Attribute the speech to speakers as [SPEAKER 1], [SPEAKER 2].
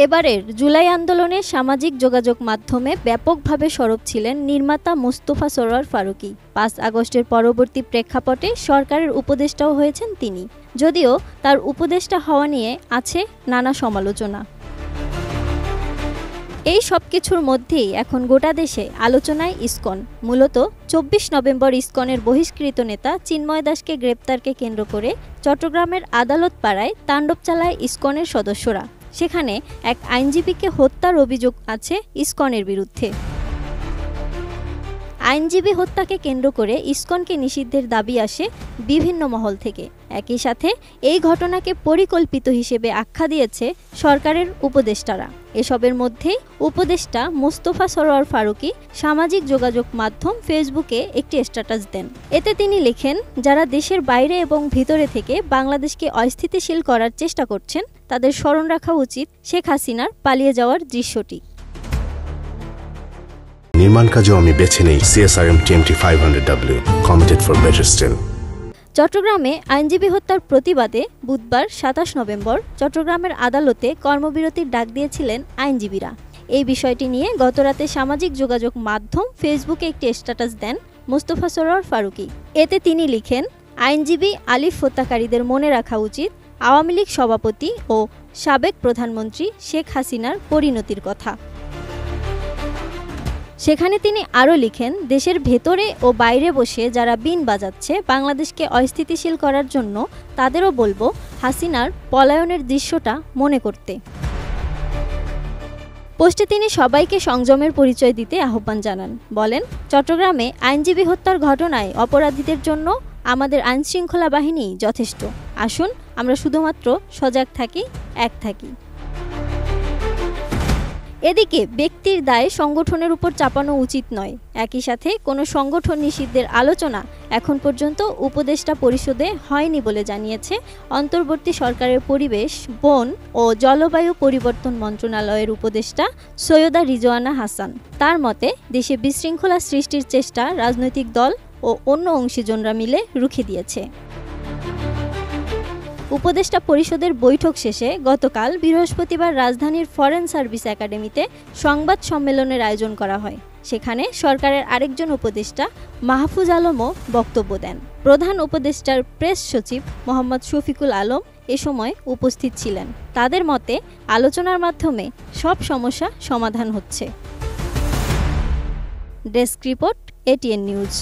[SPEAKER 1] এবারের জুলাই আন্দোলনে সামাজিক যোগাযোগ মাধ্যমে ব্যাপকভাবে সরব ছিলেন নির্মাতা মোস্তফা সরোয়ার ফারুকী। ৫ আগস্টের পরবর্তী প্রেক্ষাপটে সরকারের উপদেষ্টাও হয়েছেন তিনি, যদিও তার উপদেষ্টা হওয়া নিয়ে আছে নানা সমালোচনা। এই সব কিছুর মধ্যেই এখন গোটা দেশে আলোচনায় ইসকন। মূলত ২৪ নভেম্বর ইসকনের বহিষ্কৃত নেতা চিন্ময় দাসকে গ্রেপ্তারকে কেন্দ্র করে চট্টগ্রামের আদালত পাড়ায় তাণ্ডব চালায় ইসকনের সদস্যরা। সেখানে এক আইনজীবীকে হত্যার অভিযোগ আছে ইসকনের বিরুদ্ধে। আইনজীবী হত্যাকে কেন্দ্র করে ইসকনকে নিষিদ্ধের দাবি আসে বিভিন্ন মহল থেকে। একই সাথে এই ঘটনাকে পরিকল্পিত হিসেবে আখ্যা দিয়েছে সরকারের উপদেষ্টারা। এসবের মধ্যেই উপদেষ্টা মোস্তফা সরোয়ার ফারুকী সামাজিক যোগাযোগ মাধ্যম ফেসবুকে একটি স্ট্যাটাস দেন। এতে তিনি লেখেন, যারা দেশের বাইরে এবং ভিতরে থেকে বাংলাদেশকে অস্থিতিশীল করার চেষ্টা করছেন তাদের স্মরণ রাখা উচিত শেখ হাসিনার পালিয়ে যাওয়ার দৃশ্যটি।
[SPEAKER 2] নির্মাণ কাজেও আমি বেছে নেই CSRM TMT 500W, committed for better still।
[SPEAKER 1] চট্টগ্রামে আইনজীবী হত্যার প্রতিবাদে বুধবার ২৭ নভেম্বর চট্টগ্রামের আদালতে কর্মবিরতির ডাক দিয়েছিলেন আইনজীবীরা। এই বিষয়টি নিয়ে গতরাতে সামাজিক যোগাযোগ মাধ্যম ফেসবুকে একটি স্ট্যাটাস দেন মোস্তফা সরোয়ার ফারুকী। এতে তিনি লিখেন, আইনজীবী আলিফ হত্যাকারীদের মনে রাখা উচিত আওয়ামী লীগ সভাপতি ও সাবেক প্রধানমন্ত্রী শেখ হাসিনার পরিণতির কথা। সেখানে তিনি আরও লিখেন, দেশের ভেতরে ও বাইরে বসে যারা বিন বাজাচ্ছে বাংলাদেশকে অস্থিতিশীল করার জন্য তাদেরও বলবো হাসিনার পলায়নের দৃশ্যটা মনে করতে। পোস্টে তিনি সবাইকে সংযমের পরিচয় দিতে আহ্বান জানান। বলেন, চট্টগ্রামে আইনজীবী হত্যার ঘটনায় অপরাধীদের জন্য আমাদের আইনশৃঙ্খলা বাহিনী যথেষ্ট। আসুন আমরা শুধুমাত্র সজাগ থাকি, এক থাকি। এদিকে ব্যক্তির দায় সংগঠনের উপর চাপানো উচিত নয়। একই সাথে কোনো সংগঠন নিষিদ্ধের আলোচনা এখন পর্যন্ত উপদেষ্টা পরিষদে হয়নি বলে জানিয়েছে অন্তর্বর্তী সরকারের পরিবেশ, বন ও জলবায়ু পরিবর্তন মন্ত্রণালয়ের উপদেষ্টা সৈয়দা রিজওয়ানা হাসান। তার মতে, দেশে বিশৃঙ্খলা সৃষ্টির চেষ্টা রাজনৈতিক দল ও অন্য অংশীজনরা মিলে রুখে দিয়েছে। উপদেষ্টা পরিষদের বৈঠক শেষে গতকাল বৃহস্পতিবার রাজধানীর ফরেন সার্ভিস একাডেমিতে সংবাদ সম্মেলনের আয়োজন করা হয়। সেখানে সরকারের আরেকজন উপদেষ্টা মাহফুজ আলমও বক্তব্য দেন। প্রধান উপদেষ্টার প্রেস সচিব মোহাম্মদ শফিকুল আলম এ সময় উপস্থিত ছিলেন। তাদের মতে, আলোচনার মাধ্যমে সব সমস্যা সমাধান হচ্ছে। Desk report, ATN news.